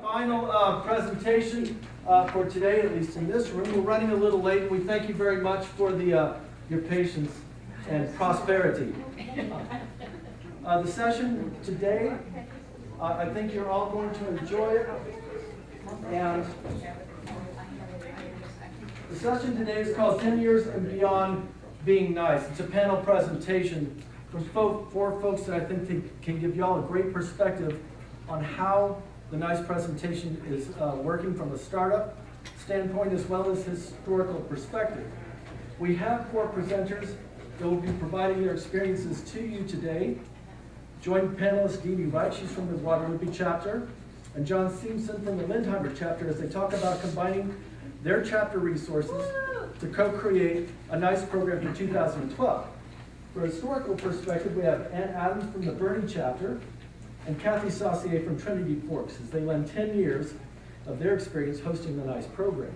Final presentation for today, at least in this room. We're running a little late, and we thank you very much for your patience and prosperity. The session today, I think you're all going to enjoy it. And the session today is called 10 Years and Beyond Being Nice. It's a panel presentation from four folks that I think can give you all a great perspective on how the NICE presentation is working from a startup standpoint as well as historical perspective. We have four presenters that will be providing their experiences to you today. Joint panelist Dee Wright, she's from the Guadalupe chapter, and John Seamson from the Lindheimer chapter as they talk about combining their chapter resources to co-create a NICE program in 2012. For a historical perspective, we have Ann Adams from the Bernie chapter and Cathy Saucier from Trinity Forks as they lend 10 years of their experience hosting the NICE program.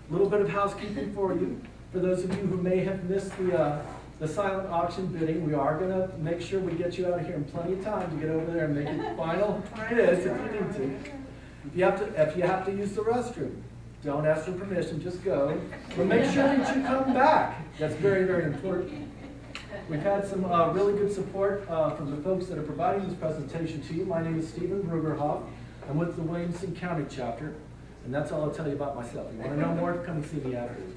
A little bit of housekeeping for you. For those of you who may have missed the silent auction bidding, we are going to make sure we get you out of here in plenty of time to get over there and make it final bids if you need to. If you have to use the restroom, don't ask for permission, just go. But make sure that you come back. That's very, very important. We've had some really good support from the folks that are providing this presentation to you. My name is Stephen Brugerhoff. I'm with the Williamson County chapter, and that's all I'll tell you about myself. If you want to know more, come and see me afterwards.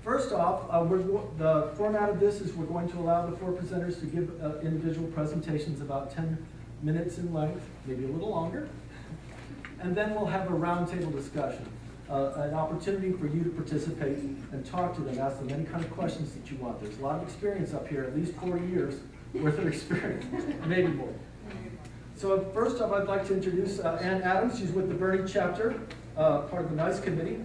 First off, the format of this is we're going to allow the four presenters to give individual presentations about 10 minutes in length, maybe a little longer. And then we'll have a roundtable discussion, an opportunity for you to participate and talk to them, ask them any kind of questions that you want. There's a lot of experience up here, at least 40 years worth of experience, maybe more. So first off, I'd like to introduce Ann Adams. She's with the Bernie chapter, part of the NICE committee.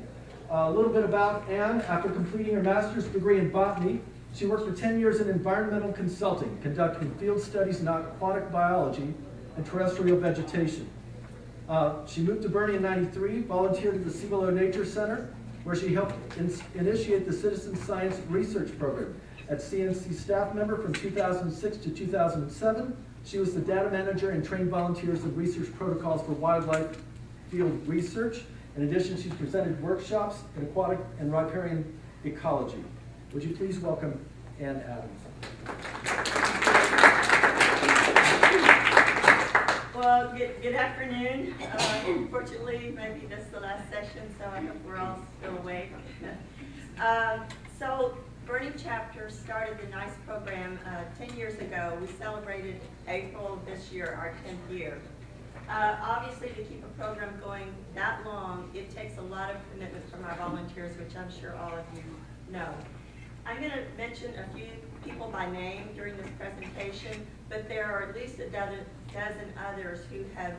A little bit about Ann. After completing her master's degree in botany, she worked for 10 years in environmental consulting, conducting field studies in aquatic biology and terrestrial vegetation. She moved to Bernie in '93, volunteered at the Sea Below Nature Center, where she helped initiate the Citizen Science Research Program. As CNC staff member from 2006 to 2007, she was the data manager and trained volunteers of research protocols for wildlife field research. In addition, she's presented workshops in aquatic and riparian ecology. Would you please welcome Ann Adams? Well, good afternoon. Unfortunately, maybe this is the last session, so I hope we're all still awake. So, Bernie chapter started the NICE program 10 years ago. We celebrated April of this year, our 10th year. Obviously, to keep a program going that long, it takes a lot of commitment from our volunteers, which I'm sure all of you know. I'm going to mention a few people by name during this presentation, but there are at least a dozen others who have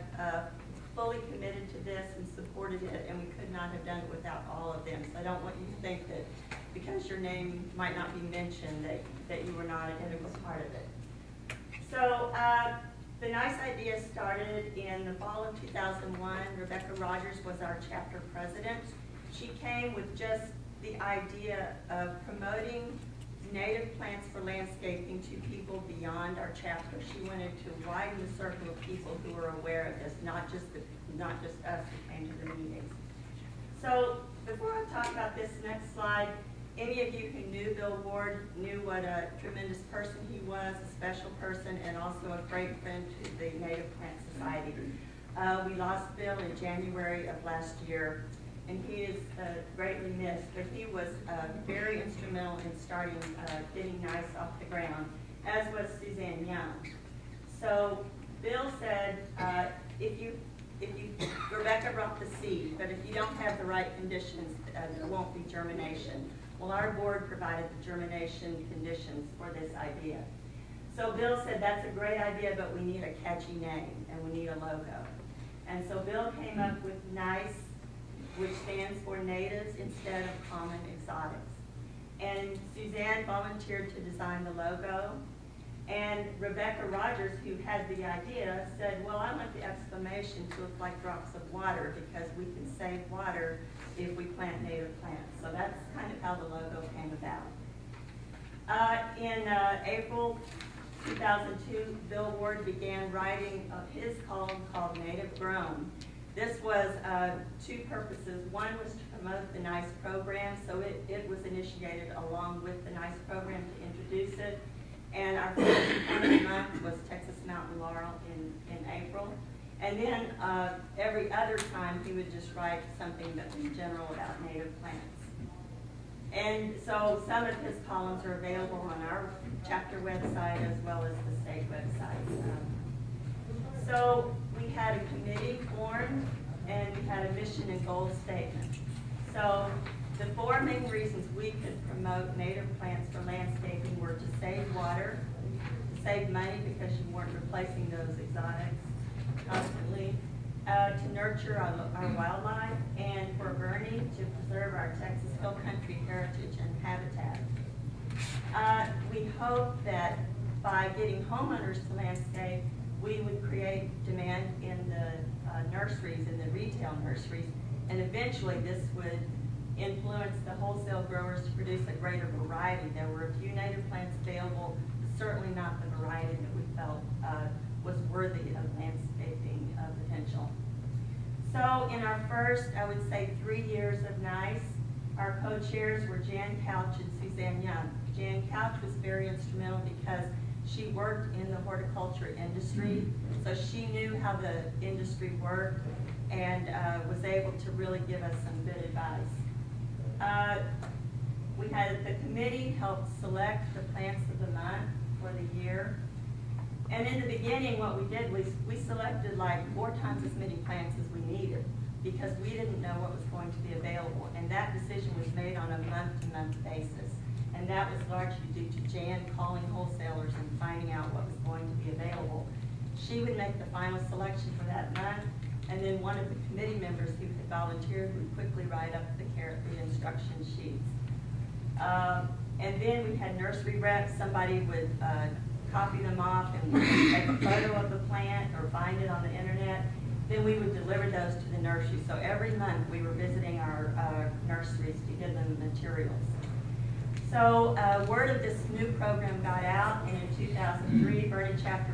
fully committed to this and supported it, and we could not have done it without all of them. So I don't want you to think that because your name might not be mentioned that you were not an integral part of it. So the NICE idea started in the fall of 2001. Rebecca Rogers was our chapter president. She came with just the idea of promoting native plants for landscaping to people beyond our chapter. She wanted to widen the circle of people who were aware of this, not just us who came to the meetings. So before I talk about this next slide, any of you who knew Bill Ward knew what a tremendous person he was, a special person, and also a great friend to the Native Plant Society. We lost Bill in January of last year, and he is greatly missed, but he was very instrumental in starting getting NICE off the ground, as was Suzanne Young. So Bill said, Rebecca brought the seed, but if you don't have the right conditions, there won't be germination. Well, our board provided the germination conditions for this idea. So Bill said, that's a great idea, but we need a catchy name, and we need a logo. And so Bill came up with NICE, which stands for Natives Instead of Common Exotics. And Suzanne volunteered to design the logo. And Rebecca Rogers, who had the idea, said, well, I want the exclamation to look like drops of water because we can save water if we plant native plants. So that's kind of how the logo came about. In April 2002, Bill Ward began writing his column called Native Grown. This was two purposes. One was to promote the NICE program, so it was initiated along with the NICE program to introduce it. And our first one of the month was Texas Mountain Laurel in April. And then every other time he would just write something that was general about native plants. And so some of his columns are available on our chapter website as well as the state website. So we had a committee formed and we had a mission and goal statement. So the four main reasons we could promote native plants for landscaping were to save water, to save money because you weren't replacing those exotics constantly, to nurture our wildlife, and for Bernie to preserve our Texas Hill Country heritage and habitat. We hope that by getting homeowners to landscape, we would create demand in the nurseries, in the retail nurseries, and eventually this would influence the wholesale growers to produce a greater variety. There were a few native plants available, but certainly not the variety that we felt was worthy of landscaping potential. So in our first, I would say, 3 years of NICE, our co-chairs were Jan Couch and Suzanne Young. Jan Couch was very instrumental because she worked in the horticulture industry, so she knew how the industry worked and was able to really give us some good advice. We had the committee help select the plants of the month for the year. And in the beginning, what we did was we selected like 4 times as many plants as we needed because we didn't know what was going to be available. And that decision was made on a month-to-month basis. And that was largely due to Jan calling wholesalers and finding out what was going to be available. She would make the final selection for that month, and then one of the committee members who had volunteered would quickly write up the instruction sheets. And then we had nursery reps. Somebody would copy them off and take a photo of the plant or find it on the internet. Then we would deliver those to the nursery. So every month we were visiting our nurseries to give them materials. So word of this new program got out, and in 2003, Bernie Chapter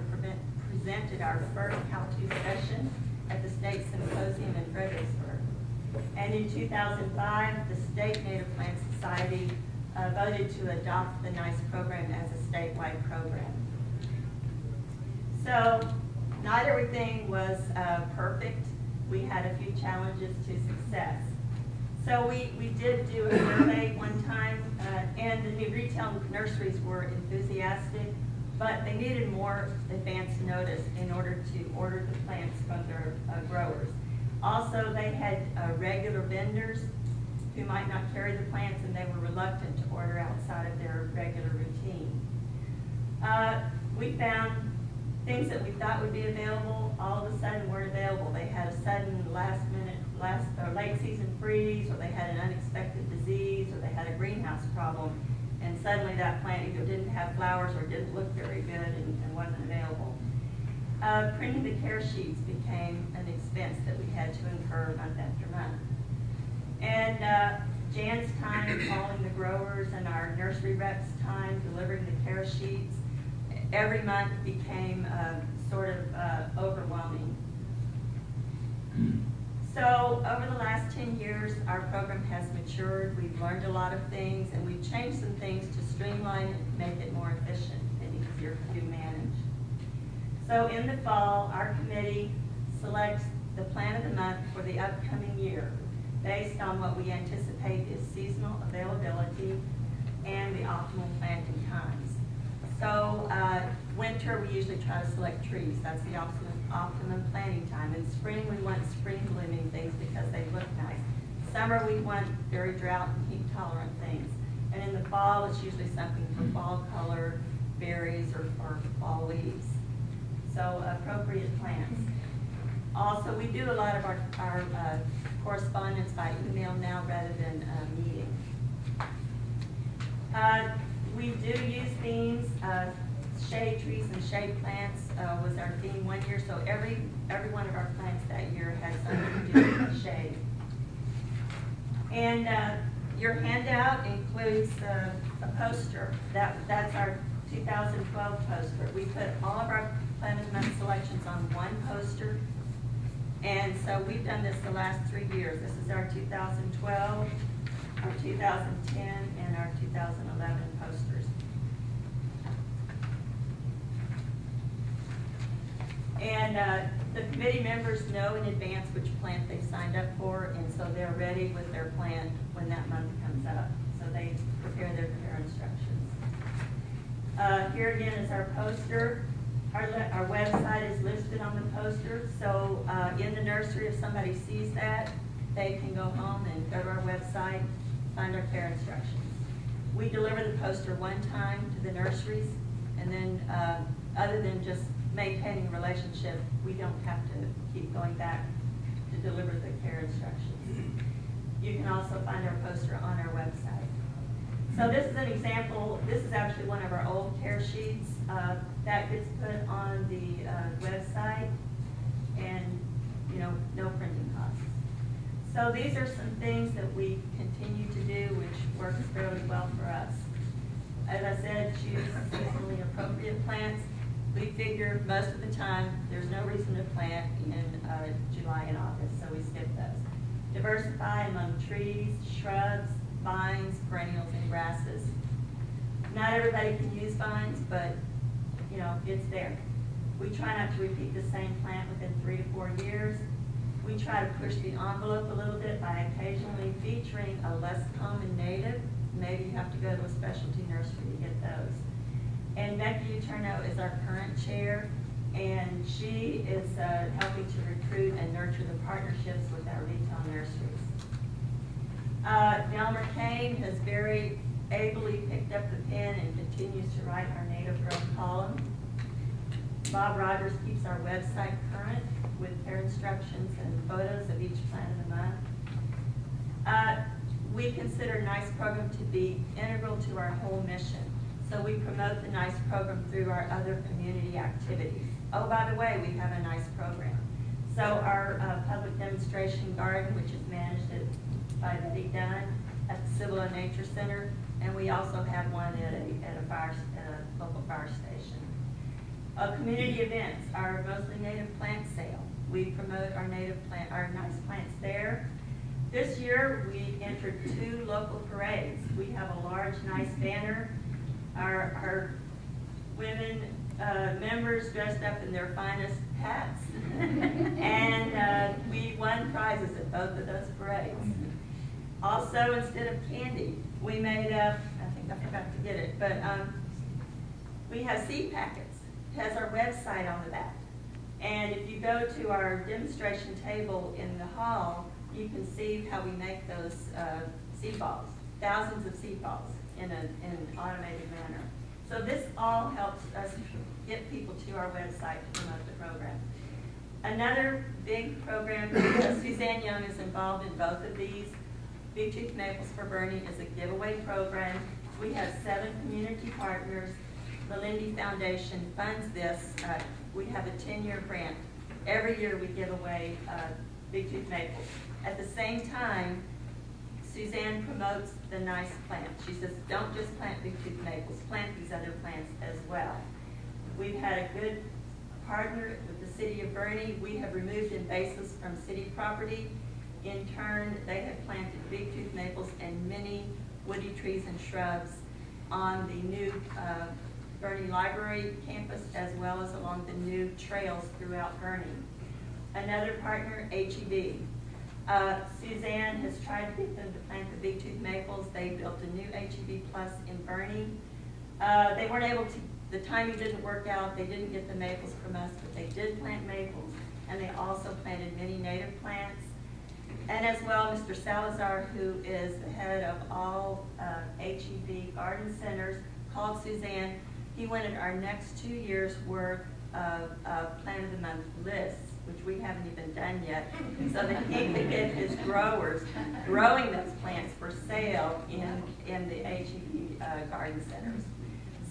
presented our first how-to session at the State Symposium in Fredericksburg. And in 2005, the State Native Plant Society voted to adopt the NICE program as a statewide program. So not everything was perfect. We had a few challenges to success. So we did do a survey one time, and the new retail nurseries were enthusiastic, but they needed more advance notice in order to order the plants from their growers. Also, they had regular vendors who might not carry the plants, and they were reluctant to order outside of their regular routine. We found things that we thought would be available all of a sudden weren't available. They had a sudden late season freeze, or they had an unexpected disease, or they had a greenhouse problem, and suddenly that plant either didn't have flowers or didn't look very good and wasn't available. Printing the care sheets became an expense that we had to incur month after month. And Jan's time calling the growers and our nursery reps' time delivering the care sheets every month became sort of overwhelming. So over the last 10 years, our program has matured. We've learned a lot of things, and we've changed some things to streamline it and make it more efficient and easier to manage. So in the fall, our committee selects the plant of the month for the upcoming year based on what we anticipate is seasonal availability and the optimal planting times. So winter, we usually try to select trees. That's the optimum planting time. In spring, we want spring blooming things because they look nice. Summer, we want very drought and heat tolerant things. And in the fall, it's usually something for fall color, berries, or fall leaves. So appropriate plants. Also, we do a lot of our correspondence by email now rather than meeting. We do use themes. Shade trees and shade plants was our theme one year, so every one of our plants that year had something to do with shade. And your handout includes a poster. That's our 2012 poster. We put all of our Plant of the Month selections on one poster. And so we've done this the last 3 years. This is our 2012, our 2010, and our 2011 posters. And the committee members know in advance which plant they signed up for, and so they're ready with their plan when that month comes up. So they prepare their care instructions. Here again is our poster. Our website is listed on the poster, so in the nursery, if somebody sees that, they can go home and go to our website, find our care instructions. We deliver the poster one time to the nurseries, and then other than just maintaining a relationship, we don't have to keep going back to deliver the care instructions. You can also find our poster on our website. So this is an example. This is actually one of our old care sheets that gets put on the website, and no printing costs. So these are some things that we continue to do, which works fairly well for us. As I said, choose seasonally appropriate plants. We figure most of the time there's no reason to plant in July and August, so we skip those. Diversify among trees, shrubs, vines, perennials, and grasses. Not everybody can use vines, but it's there. We try not to repeat the same plant within 3 to 4 years. We try to push the envelope a little bit by occasionally featuring a less common native. Maybe you have to go to a specialty nursery to get those. And Becky Uterno is our current chair, and she is helping to recruit and nurture the partnerships with our retail nurseries. Delmer Kane has very ably picked up the pen and continues to write our native growth column. Bob Rogers keeps our website current with care instructions and photos of each plant of the month. We consider NICE program to be integral to our whole mission. So we promote the NICE program through our other community activities. Oh, by the way, we have a NICE program. So our public demonstration garden, which is managed by Betty Dunn at the Civil and Nature Center, and we also have one at a local fire station. Community events, our mostly native plant sale. We promote our NICE plants there. This year, we entered 2 local parades. We have a large NICE banner. Our women members dressed up in their finest hats, and we won prizes at both of those parades. Also, instead of candy, we made up, I think I forgot to get it, but we have seed packets. It has our website on the back. And if you go to our demonstration table in the hall, you can see how we make those seed balls, thousands of seed balls in an automated manner. So this all helps us get people to our website to promote the program. Another big program, Suzanne Young is involved in both of these. Big Tooth Maples for Bernie is a giveaway program. We have 7 community partners. The Lindy Foundation funds this. We have a 10-year grant. Every year we give away Big Tooth Maples. At the same time, Suzanne promotes the NICE plant. She says, don't just plant Big Tooth Maples, plant these other plants as well. We've had a good partner with the city of Bernie. We have removed invasives from city property. In turn, they have planted Big Tooth Maples and many woody trees and shrubs on the new Bernie Library campus, as well as along the new trails throughout Bernie. Another partner, HEB. Suzanne has tried to get them to plant the Big Tooth Maples. They built a new HEB Plus in Bernie. They weren't able to, the timing didn't work out. They didn't get the maples from us, but they did plant maples, and they also planted many native plants. And as well, Mr. Salazar, who is the head of all HEB garden centers, called Suzanne. He wanted our next 2 years' worth of Plant of the Month lists, which we haven't even done yet, so that he could get his growers growing those plants for sale in the HEB garden centers.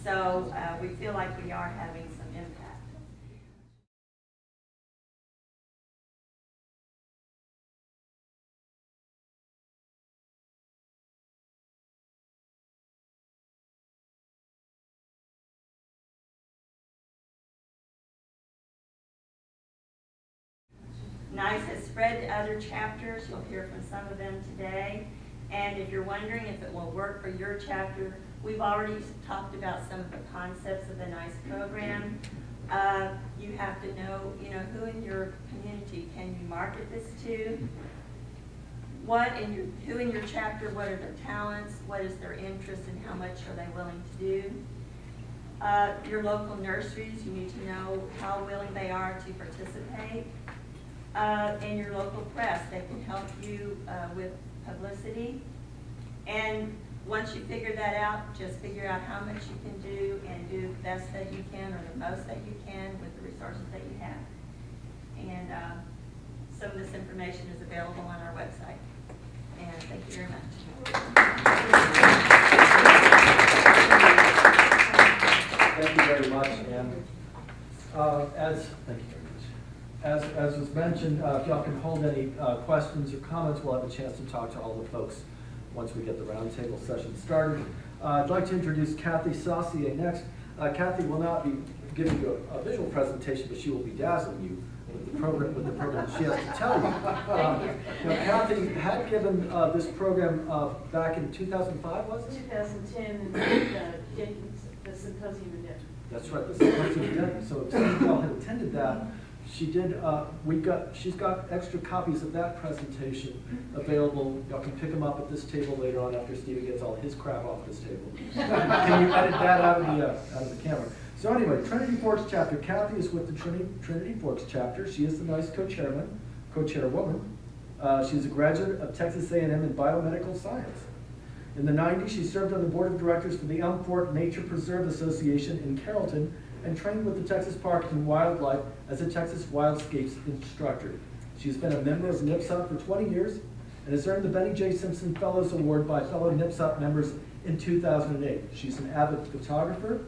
So we feel like we are having some impact. NICE has spread to other chapters. You'll hear from some of them today. And if you're wondering if it will work for your chapter, we've already talked about some of the concepts of the NICE program. You have to know, who in your community can you market this to? Who in your chapter, what are their talents? What is their interest and how much are they willing to do? Your local nurseries, you need to know how willing they are to participate. And your local press, they can help you with publicity. And once you figure that out, just figure out how much you can do and do the best that you can or the most that you can with the resources that you have. And some of this information is available on our website. And thank you very much. Thank you very much. And thank you very much. As was mentioned, if y'all can hold any questions or comments, we'll have a chance to talk to all the folks once we get the roundtable session started. I'd like to introduce Cathy Saucier next. Cathy will not be giving you a visual presentation, but she will be dazzling you with the program she has to tell you. Cathy had given this program back in 2005, was it? 2010, and the symposium in Denver. That's right, the symposium in Denver. So if some of y'all had attended that, she did. She's got extra copies of that presentation available. Y'all can pick them up at this table later on after Stephen gets all his crap off this table. Can you edit that out of the camera? So anyway, Trinity Forks chapter. Cathy is with the Trinity Forks chapter. She is the NICE co-chairwoman. She's a graduate of Texas A&M in biomedical science. In the 90s, she served on the board of directors for the Elm Fork Nature Preserve Association in Carrollton and trained with the Texas Parks and Wildlife as a Texas Wildscapes instructor. She's been a member of NIPSUP for 20 years and has earned the Benny J. Simpson Fellows Award by fellow NIPSUP members in 2008. She's an avid photographer.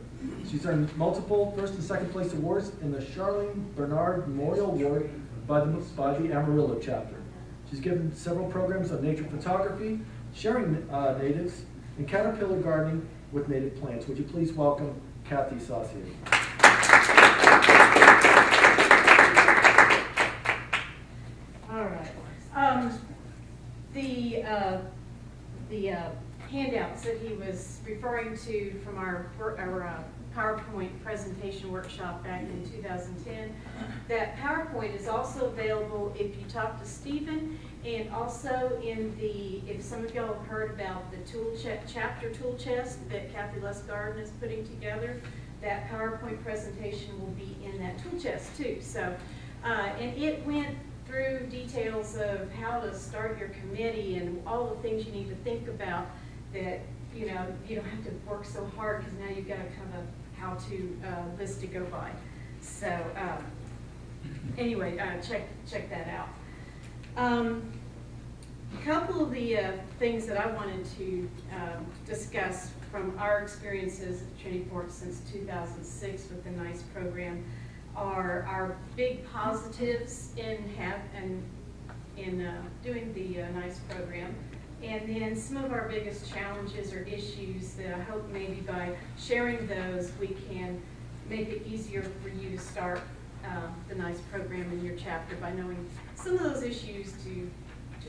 She's earned multiple first and second place awards in the Charlene Bernard Memorial Award by the Amarillo chapter. She's given several programs on nature photography, sharing natives, and caterpillar gardening with native plants. Would you please welcome Cathy Saucier. All right. The handouts that he was referring to from our PowerPoint presentation workshop back in 2010, that PowerPoint is also available if you talk to Stephen, and also if some of y'all have heard about the chapter tool chest that Kathy Lustgarden is putting together, that PowerPoint presentation will be in that tool chest too. So, and it went through details of how to start your committee and all the things you need to think about, that you don't have to work so hard, because now you've got a kind of a how-to list to go by. So anyway, check that out. A couple of the things that I wanted to discuss from our experiences at Trinity Forks since 2006 with the NICE program are our big positives in doing the NICE program, and then some of our biggest challenges or issues that I hope maybe by sharing those we can make it easier for you to start the NICE program in your chapter by knowing some of those issues to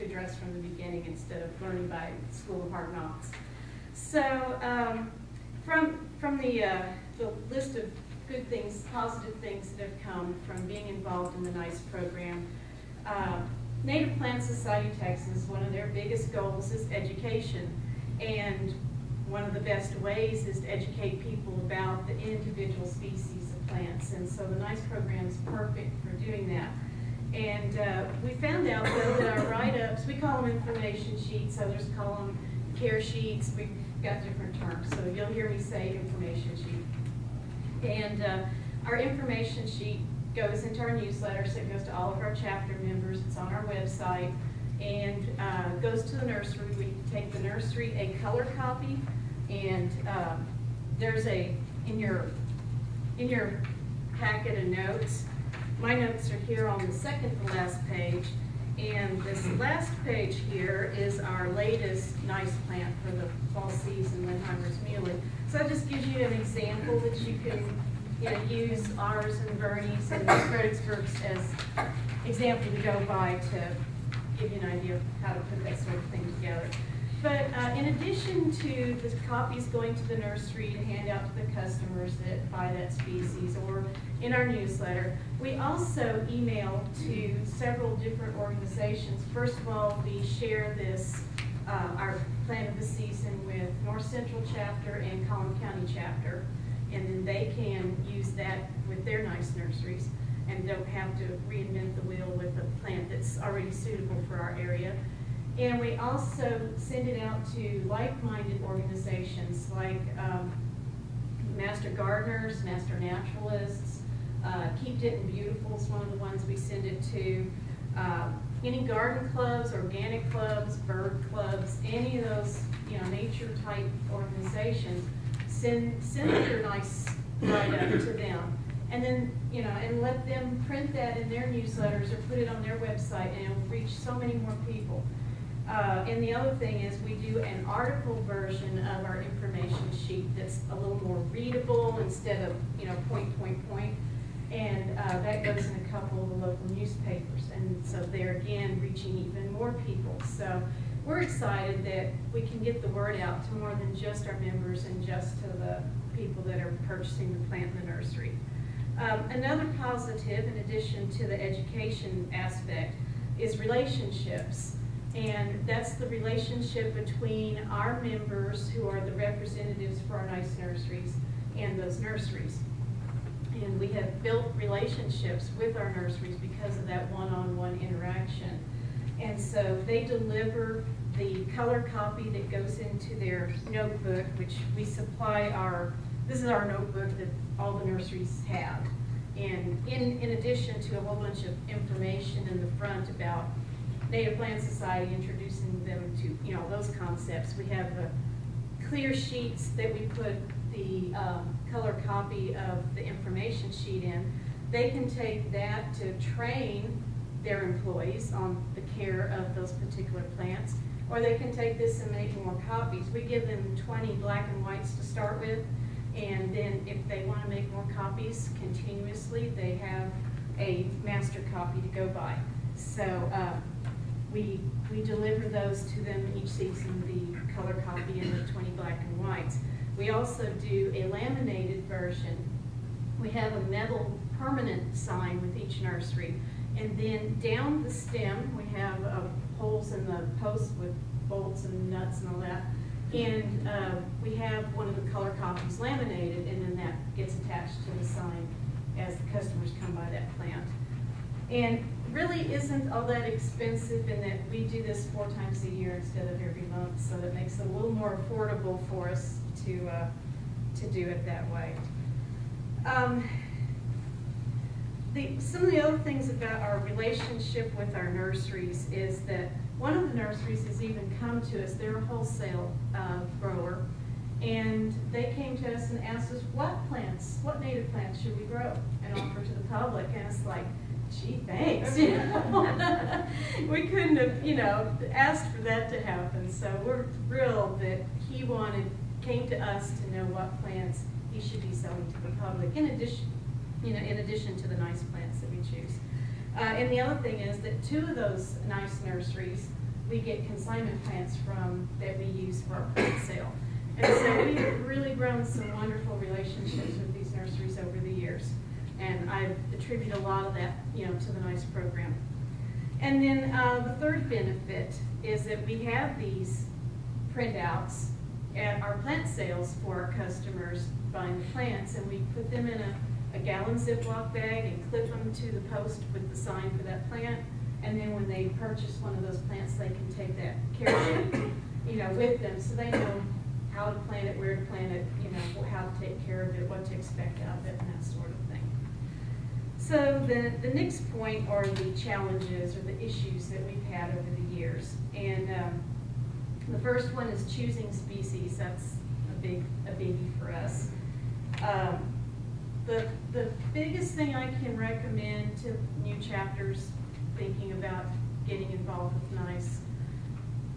address from the beginning instead of learning by School of Hard Knocks. So from the list of good things, positive things that have come from being involved in the NICE program, Native Plant Society Texas, one of their biggest goals is education, and one of the best ways is to educate people about the individual species of plants, and so the NICE program is perfect for doing that. And we found out, though, that our write-ups, we call them information sheets, others call them care sheets. We've got different terms, so you'll hear me say information sheet. And our information sheet goes into our newsletter, so it goes to all of our chapter members. It's on our website, and goes to the nursery. We take the nursery a color copy, and there's in your packet of notes. My notes are here on the second to last page, and this last page here is our latest NICE plant for the fall season, Lindheimer's Muley. So that just gives you an example that you can use ours and Bernie's and Fredericksburg's as example to go by to give you an idea of how to put that sort of thing together. But in addition to the copies going to the nursery to hand out to the customers that buy that species or in our newsletter, we also email to several different organizations. First of all, we share this, our plant of the season with North Central Chapter and Collin County Chapter, and then they can use that with their nice nurseries and don't have to reinvent the wheel with a plant that's already suitable for our area. And we also send it out to like-minded organizations like Master Gardeners, Master Naturalists, Keep It Beautiful is one of the ones we send it to. Any garden clubs, organic clubs, bird clubs, any of those nature type organizations, send your nice write-up to them. And then, and let them print that in their newsletters or put it on their website, and it will reach so many more people. And the other thing is we do an article version of our information sheet that's a little more readable instead of, point. And that goes in a couple of the local newspapers. And so they're, again, reaching even more people. So we're excited that we can get the word out to more than just our members and just to the people that are purchasing the plant in the nursery. Another positive, in addition to the education aspect, is relationships. And that's the relationship between our members, who are the representatives for our nice nurseries, and those nurseries. And we have built relationships with our nurseries because of that one-on-one interaction. And so they deliver the color copy that goes into their notebook, which we supply this is our notebook that all the nurseries have. And in addition to a whole bunch of information in the front about Native Plant Society, introducing them to those concepts, we have the clear sheets that we put the color copy of the information sheet in. They can take that to train their employees on the care of those particular plants, or they can take this and make more copies. We give them 20 black and whites to start with, and then if they want to make more copies continuously, they have a master copy to go by. So we deliver those to them each season, the color copy and the 20 black and whites. We also do a laminated version. We have a metal permanent sign with each nursery. And then down the stem, we have holes in the posts with bolts and nuts and all that. And we have one of the color copies laminated, and then that gets attached to the sign as the customers come by that plant. And really isn't all that expensive in that we do this 4 times a year instead of every month, so that makes it a little more affordable for us to do it that way. Some of the other things about our relationship with our nurseries is that one of the nurseries has even come to us. They're a wholesale grower, and they came to us and asked us what native plants should we grow and offer to the public. And it's like, gee, thanks. We couldn't have, asked for that to happen. So we're thrilled that he came to us to know what plants he should be selling to the public, in addition to the nice plants that we choose. And the other thing is that 2 of those nice nurseries we get consignment plants from that we use for our plant sale. And so we've really grown some wonderful relationships with these nurseries over the years. And I attribute a lot of that, to the NICE program. And then the third benefit is that we have these printouts at our plant sales for our customers buying the plants, and we put them in a gallon Ziploc bag and clip them to the post with the sign for that plant. And then when they purchase one of those plants, they can take that care sheet, with them, so they know how to plant it, where to plant it, how to take care of it, what to expect out of it, and that sort of thing. So the next point are the challenges or the issues that we've had over the years. And the first one is choosing species. That's a biggie for us. The biggest thing I can recommend to new chapters thinking about getting involved with NICE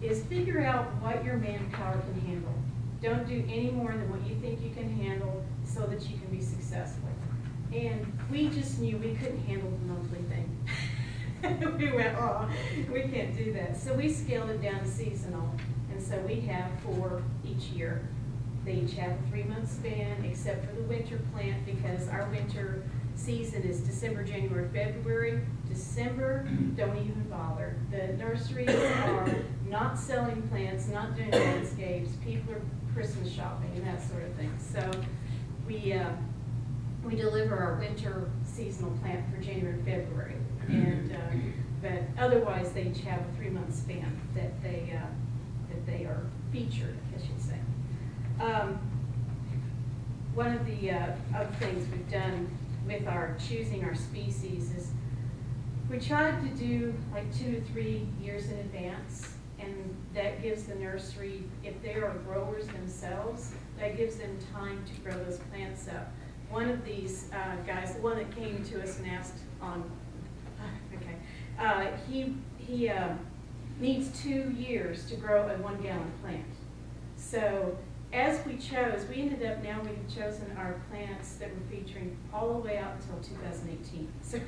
is figure out what your manpower can handle. Don't do any more than what you think you can handle so that you can be successful. And we just knew we couldn't handle the monthly thing. We went, oh, we can't do that. So we scaled it down to seasonal. And so we have 4 each year. They each have a 3-month span, except for the winter plant, because our winter season is December, January, February. December, don't even bother. The nurseries are not selling plants, not doing landscapes. People are Christmas shopping and that sort of thing. So we deliver our winter seasonal plant for January, February, and but otherwise they each have a 3-month span that they are featured, I should say. One of the other things we've done with our choosing our species is we tried to do like 2 to 3 years in advance, and that gives the nursery, if they are growers themselves, that gives them time to grow those plants up. One of these guys, the one that came to us and asked on, he needs 2 years to grow a 1-gallon plant. So as we chose, we ended up now we've chosen our plants that we're featuring all the way out until 2018. So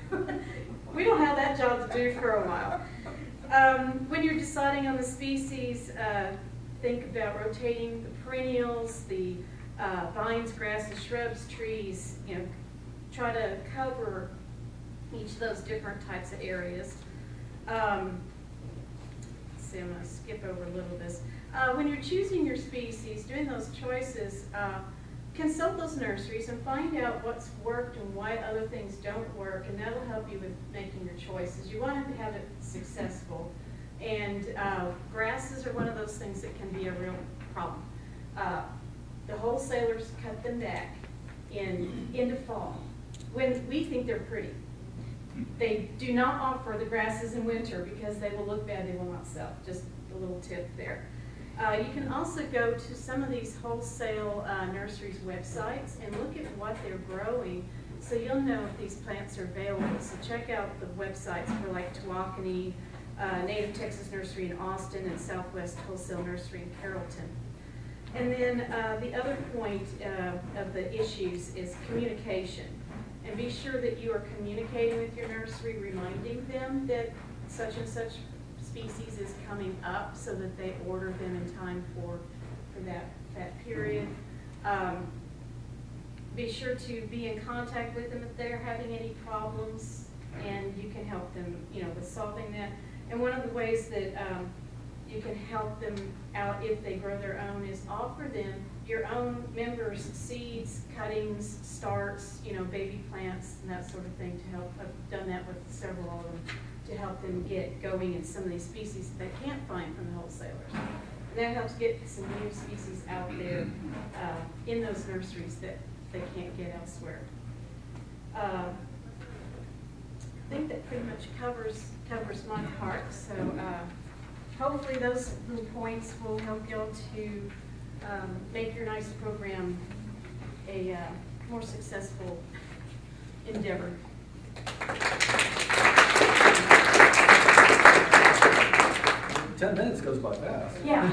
we don't have that job to do for a while. When you're deciding on the species, think about rotating the perennials, the vines, grasses, shrubs, trees. You know, try to cover each of those different types of areas. Let's see, I'm going to skip over a little bit. When you're choosing your species, doing those choices, consult those nurseries and find out what's worked and why other things don't work, and that'll help you with making your choices. You want to have it successful, and grasses are one of those things that can be a real problem. The wholesalers cut them back into fall when we think they're pretty. They do not offer the grasses in winter because they will look bad, they will not sell. Just a little tip there. You can also go to some of these wholesale nurseries websites and look at what they're growing, so you'll know if these plants are available. So check out the websites for like Tawakoni, Native Texas Nursery in Austin, and Southwest Wholesale Nursery in Carrollton. And then the other point of the issues is communication. And be sure that you are communicating with your nursery, reminding them that such and such species is coming up so that they order them in time for that period. Be sure to be in contact with them if they're having any problems, and you can help them, with solving that. And one of the ways that you can help them out if they grow their own is offer them your own members' seeds, cuttings, starts, baby plants, and that sort of thing to help. I've done that with several of them to help them get going in some of these species that they can't find from the wholesalers. And that helps get some new species out there in those nurseries that they can't get elsewhere. I think that pretty much covers my part. So hopefully those little points will help y'all to make your NICE program a more successful endeavor. 10 minutes goes by fast. Yeah.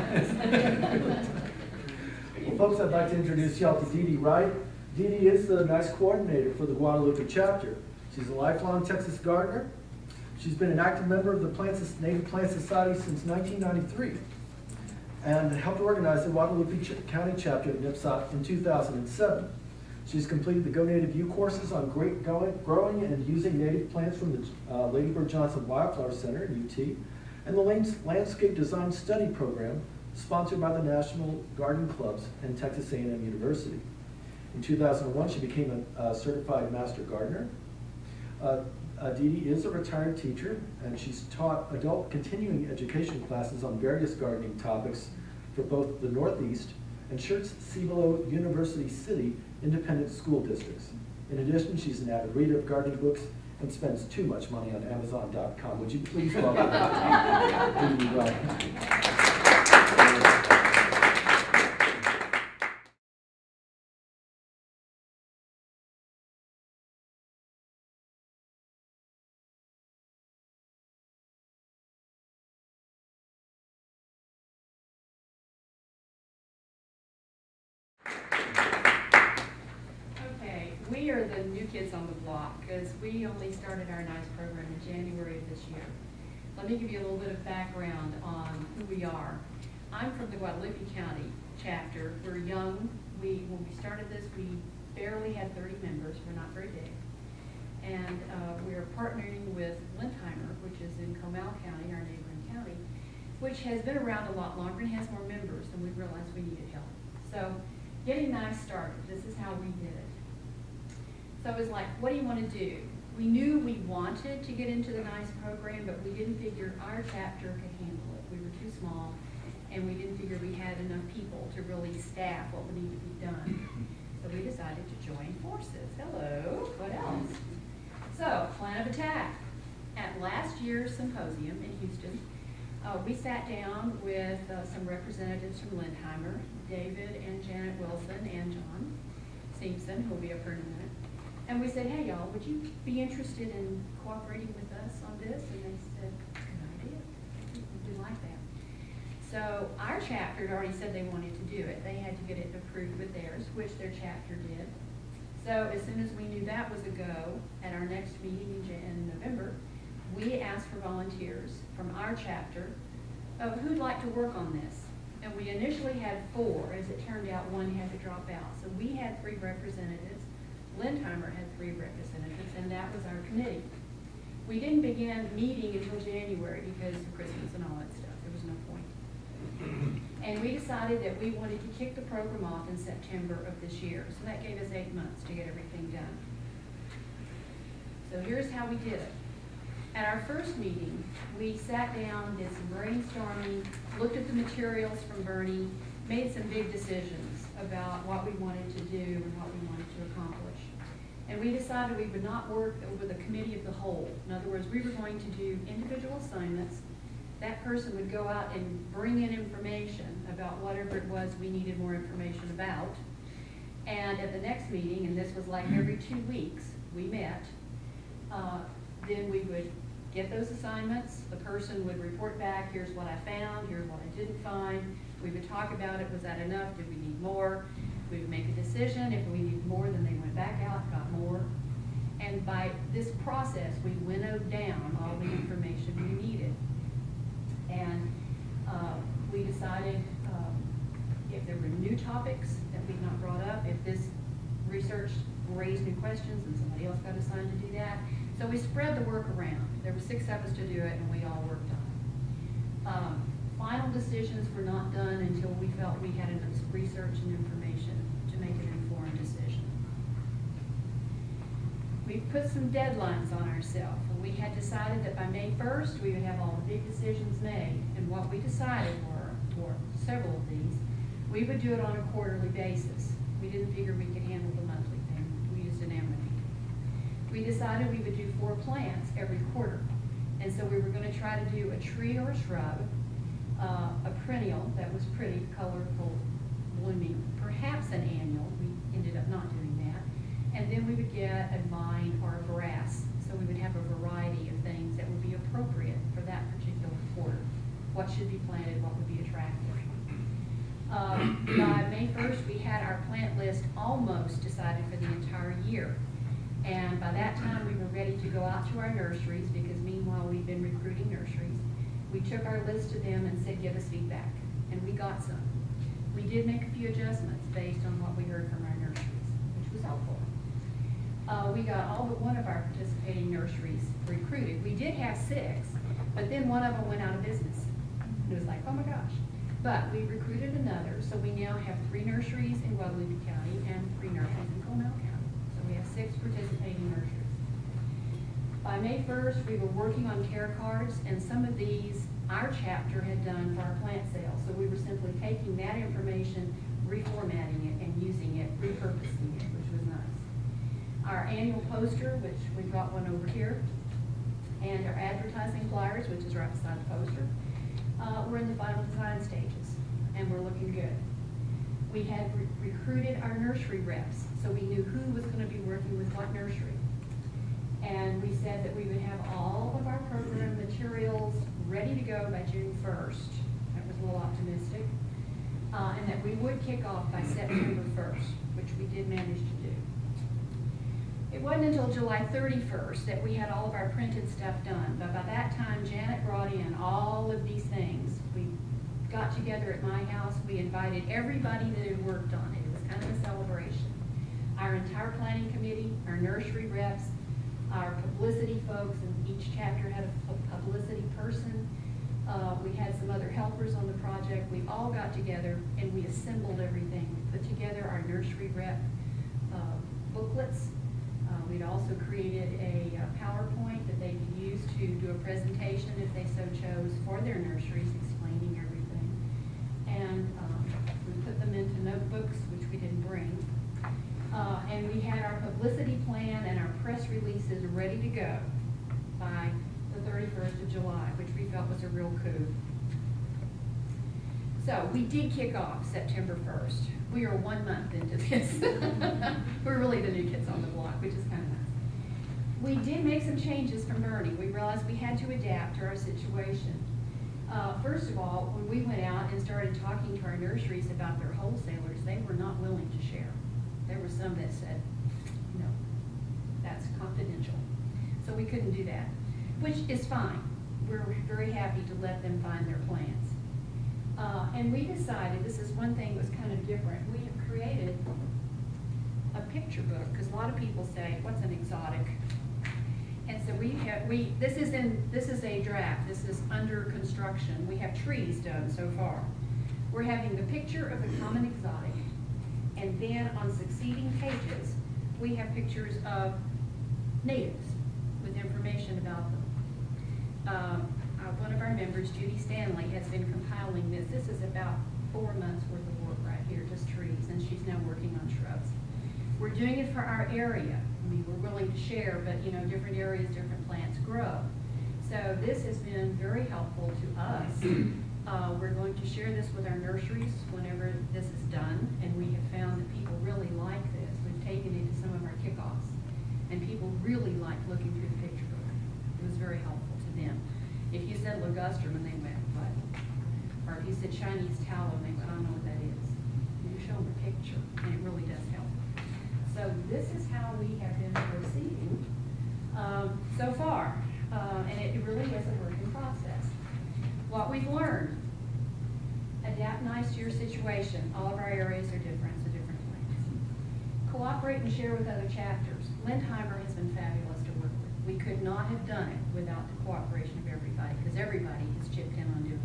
Well, folks, I'd like to introduce y'all to Dee Dee Wright. Dee Dee is the NICE coordinator for the Guadalupe chapter. She's a lifelong Texas gardener. She's been an active member of the Native Plant Society since 1993 and helped organize the Guadalupe County chapter of NIPSOT in 2007. She's completed the Go Native U courses on growing and using native plants from the Lady Bird Johnson Wildflower Center at UT, and the Landscape Design Study Program sponsored by the National Garden Clubs and Texas A&M University. In 2001, she became a certified master gardener. Dee Dee is a retired teacher, and she's taught adult continuing education classes on various gardening topics for both the Northeast and Schertz-Cibolo University City independent school districts. In addition, she's an avid reader of gardening books and spends too much money on Amazon.com. Would you please welcome Dee Dee Wright? we are the new kids on the block because we only started our NICE program in January of this year. Let me give you a little bit of background on who we are. I'm from the Guadalupe County chapter. We're young. When we started this, we barely had 30 members. We're not very big. And we're partnering with Lentheimer, which is in Comal County, our neighboring county, which has been around a lot longer and has more members, and we realized we needed help. So getting NICE started, this is how we did it. So it was like, what do you want to do? We knew we wanted to get into the NICE program, but we didn't figure our chapter could handle it. We were too small, and we didn't figure we had enough people to really staff what would need to be done. So we decided to join forces. Hello, what else? So, plan of attack. At last year's symposium in Houston, we sat down with some representatives from Lentheimer, David and Janet Wilson and John Simpson, who will be up here in a minute. And we said, hey y'all, would you be interested in cooperating with us on this? And they said, good idea. We do like that. So our chapter had already said they wanted to do it. They had to get it approved with theirs, which their chapter did. So as soon as we knew that was a go, at our next meeting in November, we asked for volunteers from our chapter of who'd like to work on this. And we initially had 4. As it turned out, 1 had to drop out. So we had 3 representatives. Lentheimer had 3 representatives, and that was our committee. We didn't begin meeting until January because of Christmas and all that stuff. There was no point. And we decided that we wanted to kick the program off in September of this year. So that gave us 8 months to get everything done. So here's how we did it. At our first meeting, we sat down, did some brainstorming, looked at the materials from Bernie, made some big decisions about what we wanted to do and what we wanted to accomplish. And we decided we would not work with a committee of the whole. In other words, we were going to do individual assignments. That person would go out and bring in information about whatever it was we needed more information about. And at the next meeting, and this was like every 2 weeks, we met, then we would get those assignments. The person would report back, here's what I found, here's what I didn't find. We would talk about it, was that enough, did we need more? We would make a decision. If we needed more, then they went back out, got more. And by this process, we winnowed down all the information we needed. And we decided if there were new topics that we'd not brought up, if this research raised new questions and somebody else got assigned to do that. So we spread the work around. There were 6 of us to do it, and we all worked on it. Final decisions were not done until we felt we had enough research and information to make an informed decision. We put some deadlines on ourselves. We had decided that by May 1st, we would have all the big decisions made. And what we decided were, for several of these, we would do it on a quarterly basis. We didn't figure we could handle the monthly thing. We used an anemone. We decided we would do 4 plants every quarter. And so we were going to try to do a tree or a shrub, a perennial that was pretty, colorful, blooming, perhaps an annual. We ended up not doing that. And then we would get a vine or a grass. So we would have a variety of things that would be appropriate for that particular quarter. What should be planted, what would be attractive. By May 1st, we had our plant list almost decided for the entire year. And by that time, we were ready to go out to our nurseries because meanwhile, we've been recruiting nurseries. We took our list to them and said, give us feedback. And we got some. We did make a few adjustments based on what we heard from our nurseries, which was helpful. We got all but one of our participating nurseries recruited. We did have 6, but then one of them went out of business. It was like, oh my gosh. But we recruited another, so we now have 3 nurseries in Guadalupe County and 3 nurseries in Comal County. So we have 6 participating nurseries. By May 1st, we were working on care cards, and some of these our chapter had done for our plant sales. So we were simply taking that information, reformatting it, and using it, repurposing it, which was nice. Our annual poster, which we brought one over here, and our advertising flyers, which is right beside the poster, we're in the final design stages, and we're looking good. We had recruited our nursery reps, so we knew who was going to be working with what nursery. And we said that we would have all of our program materials ready to go by June 1st. That was a little optimistic. And that we would kick off by September 1st, which we did manage to do. It wasn't until July 31st that we had all of our printed stuff done, but by that time Janet brought in all of these things. We got together at my house, we invited everybody that had worked on it. It was kind of a celebration. Our entire planning committee, our nursery reps, our publicity folks, and each chapter had a publicity person. We had some other helpers on the project. We all got together and we assembled everything. We put together our nursery rep booklets. We'd also created a PowerPoint that they could use to do a presentation if they so chose for their nurseries, explaining everything. And we put them into notebooks, which we didn't bring. And we had our publicity plan and our press releases ready to go by the 31st of July, which we felt was a real coup. So we did kick off September 1st. We are 1 month into this. We're really the new kids on the block, which is kind of nice. We did make some changes from Bernie. We realized we had to adapt to our situation. First of all, when we went out and started talking to our nurseries about their wholesalers, they were not willing to share. There were some that said, no, that's confidential. So we couldn't do that, which is fine. We're very happy to let them find their plans. And we decided, this is one thing that was kind of different, we have created a picture book, because a lot of people say, what's an exotic? And so this is a draft, this is under construction. We have trees done so far. We're having the picture of the common exotic, and then on succeeding pages, we have pictures of natives with information about them. One of our members, Judy Stanley, has been compiling this. This is about 4 months worth of work right here, just trees, and she's now working on shrubs. We're doing it for our area. I mean, we're willing to share, but you know, different areas, different plants grow. So this has been very helpful to us. We're going to share this with our nurseries whenever this is done, and we have found that people really like this. We've taken it to some of our kickoffs, and people really like looking through the picture book. It was very helpful to them. If you said ligustrum and they went, what? Or if you said Chinese tallow and they went, I don't know what that is. You show them a picture, and it really does help. So this is how we have been proceeding so far, and it really is a working process. What we've learned, adapt nice to your situation. All of our areas are different, so different plans. Cooperate and share with other chapters. Lindheimer has been fabulous to work with. We could not have done it without the cooperation of everybody, because everybody has chipped in on doing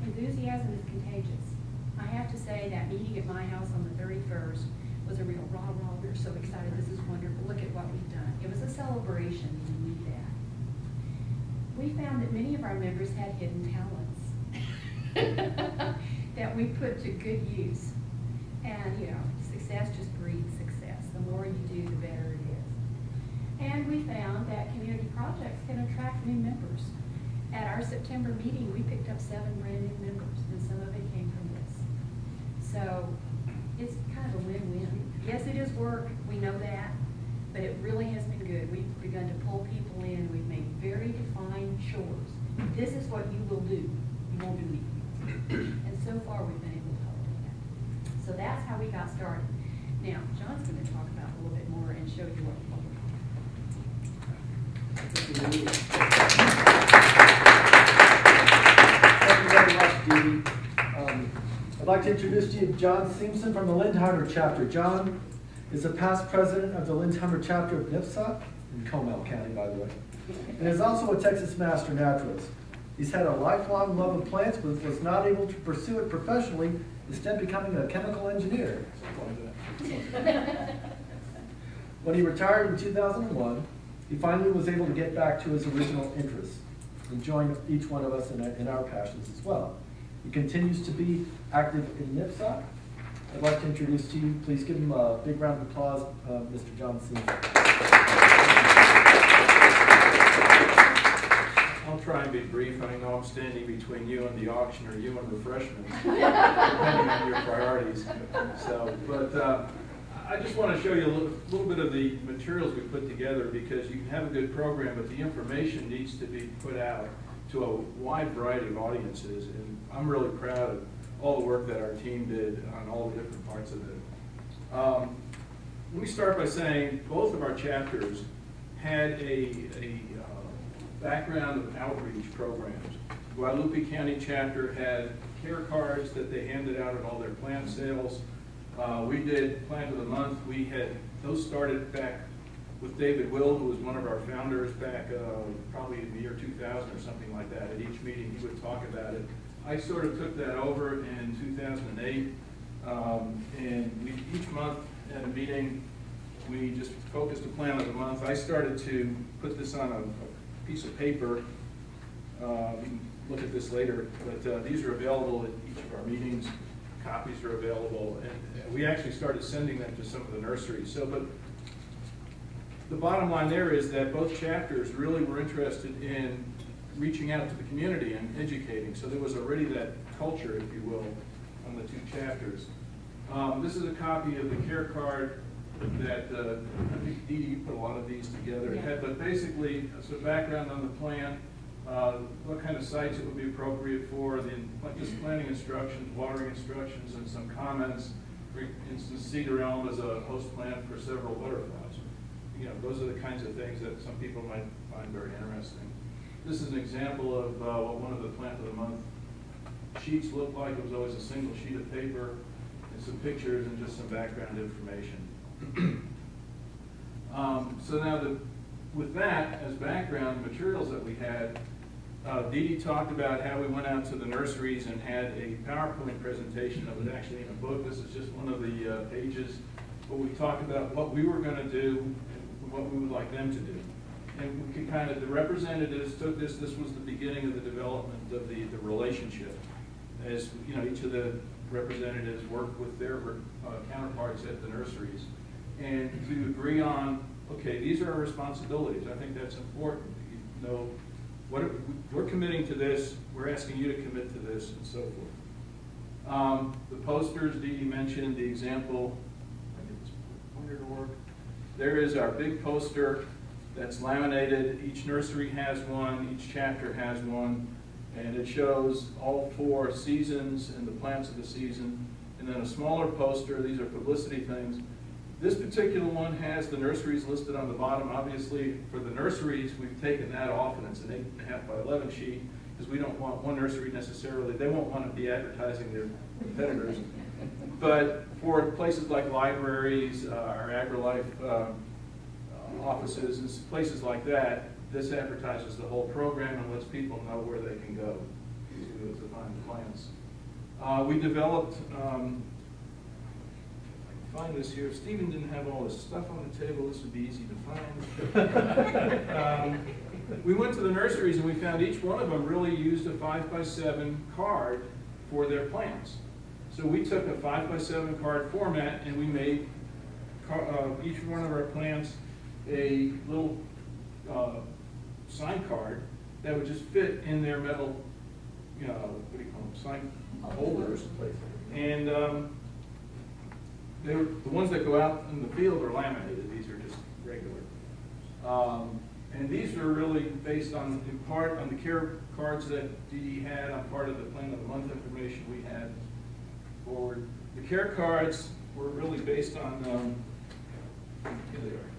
this. Enthusiasm is contagious. I have to say that meeting at my house on the 31st was a real rah-rah. We're so excited. This is wonderful. Look at what we've done. It was a celebration, and we need that. We found that many of our members had hidden talents that we put to good use. And, you know, success just breeds success. The more you do, the better it is. And we found that community projects can attract new members. At our September meeting, we picked up 7 brand new members, and some of it came from this. So it's kind of a win-win. Yes, it is work, we know that, but it really has been good. We've begun to pull people in. We've made very defined chores. This is what you will do. You won't do anything else. And so far, we've been able to help with that. So that's how we got started. Now, John's going to talk about it a little bit more and show you what we're doing. Thank you very much, Dee. I'd like to introduce to you John Simpson from the Lindheimer chapter. John is a past president of the Lindheimer chapter of NIPSA, in Comal County, by the way, and is also a Texas Master Naturalist. He's had a lifelong love of plants, but was not able to pursue it professionally, instead becoming a chemical engineer. When he retired in 2001, he finally was able to get back to his original interests and join each one of us in our passions as well. He continues to be active in NIPSA. I'd like to introduce to you, please give him a big round of applause, Mr. John Simpson. I'll try and be brief. I know I'm standing between you and the auction, or you and refreshments, depending on your priorities. But I just want to show you a little bit of the materials we put together, because you can have a good program, but the information needs to be put out to a wide variety of audiences. And I'm really proud of all the work that our team did on all the different parts of it. let me start by saying both of our chapters had a background of outreach programs. The Guadalupe County chapter had care cards that they handed out at all their plant sales. We did Plant of the Month. We had those started back with David Will, who was one of our founders back probably in the year 2000 or something like that. At each meeting, he would talk about it. I sort of took that over in 2008, and each month at a meeting, we just focused the Plan of the Month. I started to put this on a piece of paper. You can look at this later, but these are available at each of our meetings. Copies are available, and we actually started sending them to some of the nurseries. So, but the bottom line there is that both chapters really were interested in reaching out to the community and educating. So there was already that culture, if you will, on the two chapters. This is a copy of the care card that I think Dee Dee put a lot of these together. Yeah. But basically, some background on the plan, what kind of sites it would be appropriate for, just planting instructions, watering instructions, and some comments. For instance, cedar elm as a host plant for several butterflies. You know, those are the kinds of things that some people might find very interesting. This is an example of what one of the Plant of the Month sheets looked like. It was always a single sheet of paper and some pictures and just some background information. So now, with that as background, the materials that we had, Dee Dee talked about how we went out to the nurseries and had a PowerPoint presentation that was actually in a book. This is just one of the pages, but we talked about what we were going to do and what we would like them to do. And we could kind of, the representatives took this was the beginning of the development of the relationship. As you know, each of the representatives worked with their counterparts at the nurseries, and to agree on, okay, these are our responsibilities. I think that's important. You know, we're committing to this, we're asking you to commit to this, and so forth. The posters, Dee Dee mentioned the example, I get this pointer to work. There is our big poster that's laminated. Each nursery has one, each chapter has one, and it shows all 4 seasons and the plants of the season. And then a smaller poster, these are publicity things. This particular one has the nurseries listed on the bottom. Obviously, for the nurseries, we've taken that off, and it's an 8.5 by 11 sheet, because we don't want one nursery necessarily, they won't want to be advertising their competitors. But for places like libraries, our AgriLife offices, and places like that, this advertises the whole program and lets people know where they can go to find the plants. We developed, I can find this here. Stephen didn't have all this stuff on the table. This would be easy to find. We went to the nurseries and we found each one of them really used a 5x7 card for their plants. So we took a 5x7 card format and we made each one of our plants a little sign card that would just fit in their metal, you know, what do you call them, sign holders. And they were, the ones that go out in the field are laminated. These are just regular. And these are really based on, in part, on the care cards that Dee Dee had, on part of the Plan of the Month information we had forward. The care cards were really based on, here they are,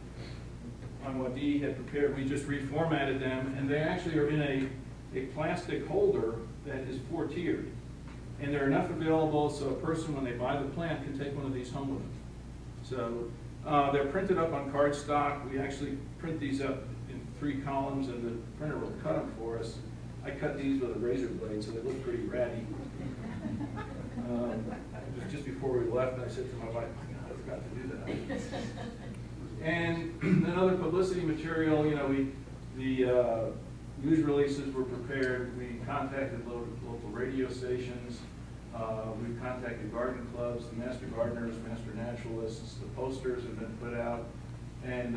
on what Dee Dee had prepared. We just reformatted them, and they actually are in a plastic holder that is 4-tiered. And there are enough available so a person, when they buy the plant, can take one of these home with them. So they're printed up on cardstock. We actually print these up in 3 columns, and the printer will cut them for us. I cut these with a razor blade, so they look pretty ratty. Just before we left, I said to my wife, "My God, I forgot to do that." And another publicity material, you know, the news releases were prepared. We contacted local radio stations. We've contacted garden clubs, the master gardeners, master naturalists. The posters have been put out, and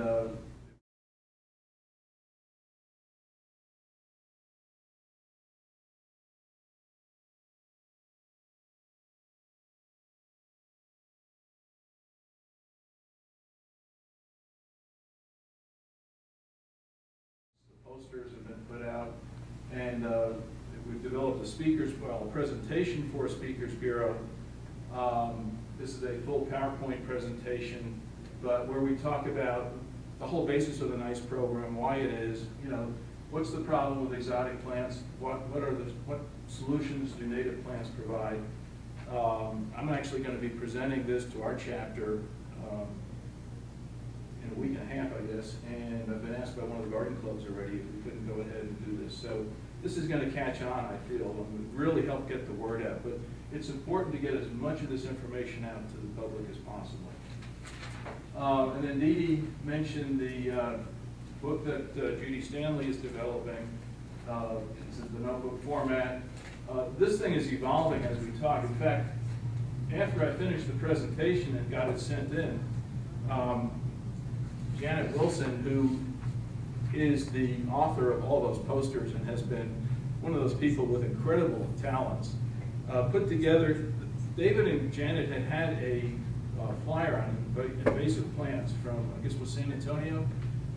posters have been put out, and we've developed a presentation for a speakers bureau. This is a full PowerPoint presentation but where we talk about the whole basis of the NICE program, why it is, you know, what's the problem with exotic plants, what solutions do native plants provide. I'm actually going to be presenting this to our chapter in a week and a half, I guess, and I've been asked by one of the garden clubs already if we couldn't go ahead and do this. So this is going to catch on, I feel, and really help get the word out. But it's important to get as much of this information out to the public as possible. And then Dee Dee mentioned the book that Judy Stanley is developing. It's in the notebook format. This thing is evolving as we talk. In fact, after I finished the presentation and got it sent in, Janet Wilson, who is the author of all those posters and has been one of those people with incredible talents, put together, David and Janet had a flyer on invasive plants from, I guess it was San Antonio,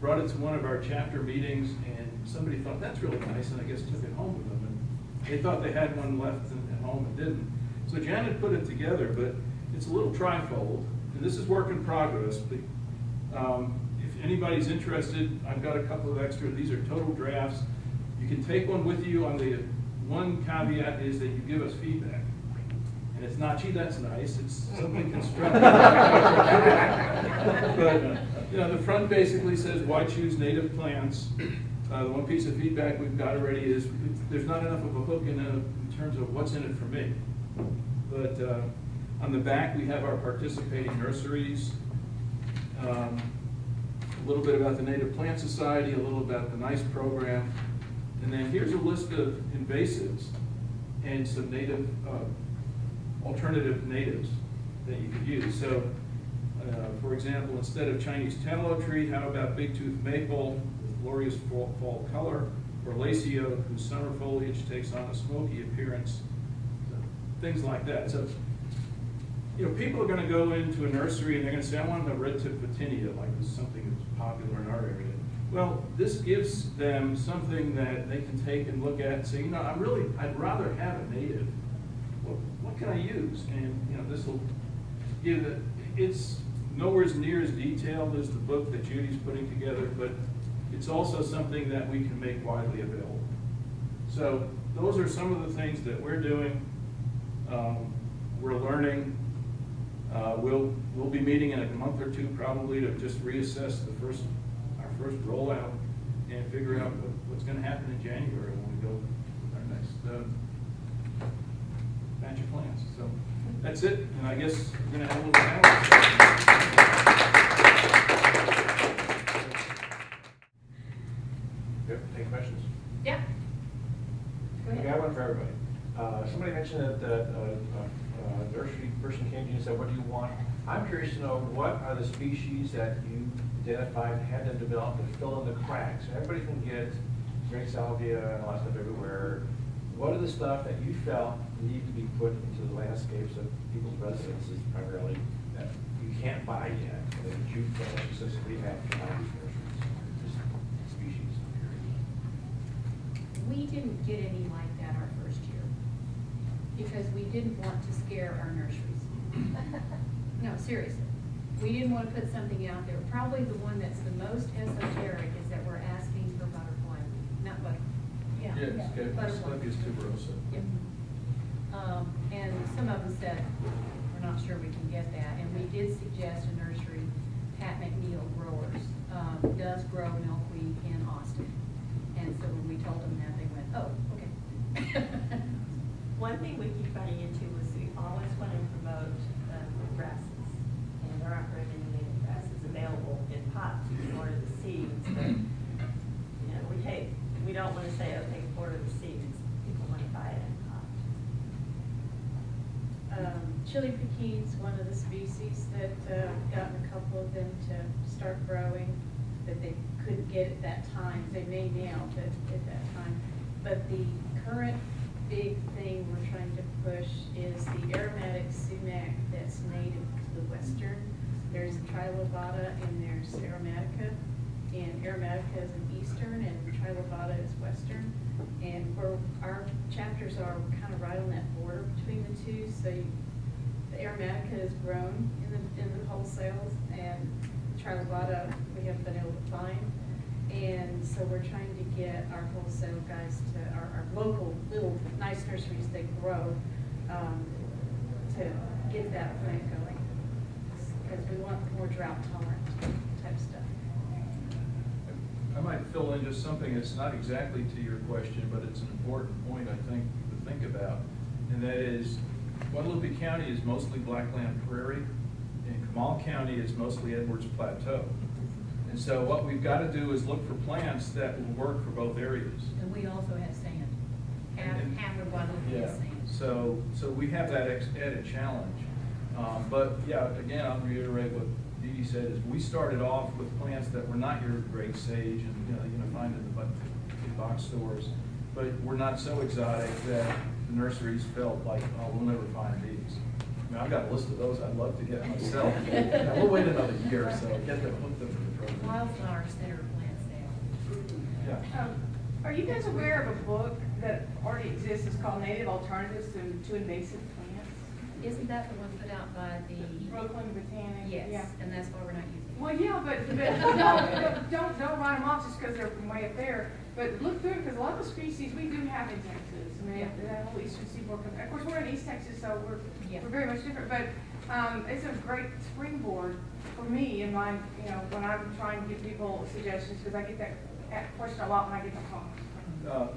brought it to one of our chapter meetings, and somebody thought, that's really nice, and I guess took it home with them. And they thought they had one left at home and didn't. So Janet put it together, but it's a little trifold, and this is work in progress. But, if anybody's interested, I've got a couple of extra. These are total drafts. You can take one with you. On the one caveat is that you give us feedback. And it's not, gee, that's nice. It's something constructive. But you know, the front basically says, why choose native plants? The one piece of feedback we've got already is there's not enough of a hook in terms of what's in it for me. But on the back, we have our participating nurseries. A little bit about the Native Plant Society, a little about the NICE program, and then here's a list of invasives and some native, alternative natives that you could use. So, for example, instead of Chinese tallow tree, how about big-tooth maple with glorious fall color, or lacy oak, whose summer foliage takes on a smoky appearance, things like that. So, you know, people are going to go into a nursery and they're going to say, I want a red-tip Vitinia, like this is something that's popular in our area. Well, this gives them something that they can take and look at and say, you know, I'd rather have a native. What can I use? And, you know, this will give it, it's nowhere near as detailed as the book that Judy's putting together, but it's also something that we can make widely available. So those are some of the things that we're doing. We're learning. We'll be meeting in a month or two probably to just reassess our first rollout and figure out what's going to happen in January when we go with our next batch of plants. So that's it, and I guess we're going to have a little panel. Yep, any questions? Yeah. Go I ahead. got one for everybody. Somebody mentioned that a nursery person came to you and said, what do you want? I'm curious to know, what are the species that you identified, had them develop, and fill in the cracks? Everybody can get great salvia and all that stuff everywhere. What are the stuff that you felt need to be put into the landscapes of people's residences primarily that you can't buy yet, that you can specifically have from all these nurseries? Just species, I'm curious. We didn't get any like that our first year because we didn't want to scare our nurseries. No, seriously. We didn't want to put something out there. Probably the one that's the most esoteric is that we're asking for butterfly. Not butterfly. Yeah. Yes, okay. Butterfly. Slug tuberosa. Yep. And some of them said, we're not sure we can get that. And we did suggest a nursery, Pat McNeil Growers, does grow milkweed in Austin. And so when we told them that, they went, oh, okay. One thing we keep running into was we always want to promote grasses, and there aren't very many native grasses available in pots. You can order the seeds, but you know, we don't want to say, okay, order the seeds. People want to buy it in pot. Chili piquin's one of the species that gotten a couple of them to start growing that they couldn't get at that time. They may now, but at that time. But the current big thing we're trying to push is the aromatic sumac that's native to the western. There's trilobata and there's aromatica. And aromatica is an eastern and trilobata is western. And where our chapters are kind of right on that border between the two. So the aromatica is grown in the wholesales, and Carolina, we haven't been able to find. And so we're trying to get our wholesale guys to, our local little nice nurseries that grow, to get that plant going. Because we want more drought tolerant type stuff. I might fill in just something that's not exactly to your question, but it's an important point, I think, to think about. And that is, Guadalupe County is mostly Blackland Prairie, and Kamal County is mostly Edwards Plateau. And so what we've got to do is look for plants that will work for both areas. And we also have sand. Half of Guadalupe is sand. So we have that added challenge. But yeah, again, I'll reiterate what Dee Dee said, is we started off with plants that were not your great sage and you're gonna find in the box stores, but were not so exotic that the nurseries felt like, oh, we'll never find these. I mean, I've got a list of those I'd love to get myself. Now, we'll wait another year or so, get them, hook them to the program. Wildflower center plant sale. Yeah. Are you guys aware of a book that already exists? It's called Native Alternatives to Invasive Plants? Isn't that the one put out by the? Brooklyn Botanic. Yes, Yeah. and that's why we're not using it. Well, yeah, but no, don't write them off just because they're from way up there. But look through it, because a lot of the species we do have in Texas. I mean, that whole eastern seaboard. Of course, we're in East Texas, so we're very much different. But it's a great springboard for me in my, when I'm trying to give people suggestions, because I get that question a lot when I get the calls.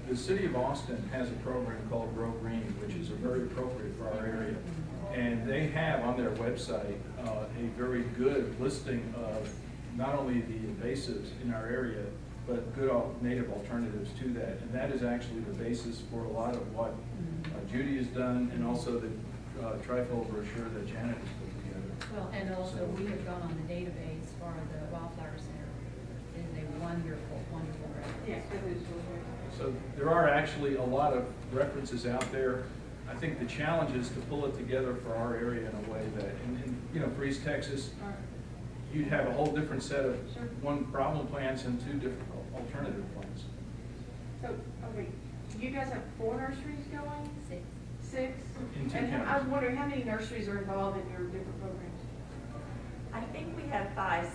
The city of Austin has a program called Grow Green, which is very appropriate for our area. And they have on their website a very good listing of not only the invasives in our area, but good native alternatives to that. And that is actually the basis for a lot of what Judy has done, and also the trifold brochure that Janet has put together. Well, and also we have gone on the database for the Wildflower Center. It is a wonderful, wonderful reference. Yes, it is really good. So there are actually a lot of references out there. I think the challenge is to pull it together for our area in a way that, for East Texas, you'd have a whole different set of one problem plants and two different alternative plants. So, okay, you guys have 4 nurseries going? 6. 6? In 2 And I was counties. wondering how many nurseries are involved in your different programs? I think we have 5.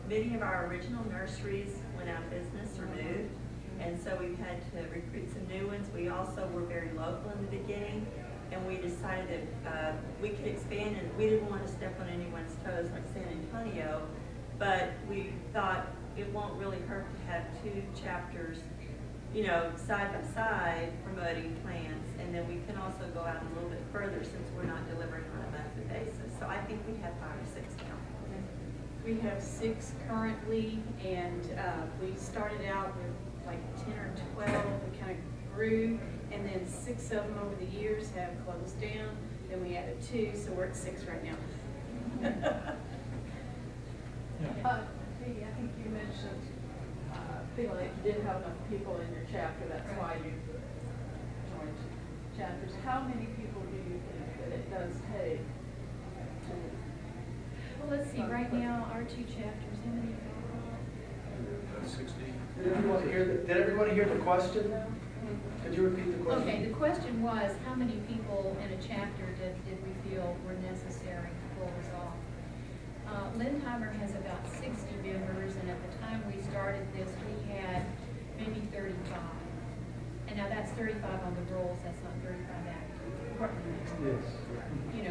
Many of our original nurseries went out of business or moved, and so we've had to recruit some new ones. We also were very local in the beginning, and we decided that we could expand, and we didn't want to step on anyone's toes like San Antonio, but we thought it won't really hurt to have 2 chapters, side by side promoting plants, and then we can also go out a little bit further since we're not delivering on a monthly basis. So I think we have 5 or 6 now. We have 6 currently, and we started out with like 10 or 12. We kind of grew, and then 6 of them over the years have closed down. Then we added 2, so we're at 6 right now. Katie, I think you mentioned feeling that you didn't have enough people in your chapter. That's why you joined chapters. How many people do you think that it does take to? Well, let's see, right now, our 2 chapters, how many? 60. Did everybody hear the question? Could you repeat the question? Okay, the question was, how many people in a chapter did we feel were necessary to pull this off? Lindheimer has about 60 members, and at the time we started this, we had maybe 35. And now that's 35 on the rolls, that's not 35 active. Yes.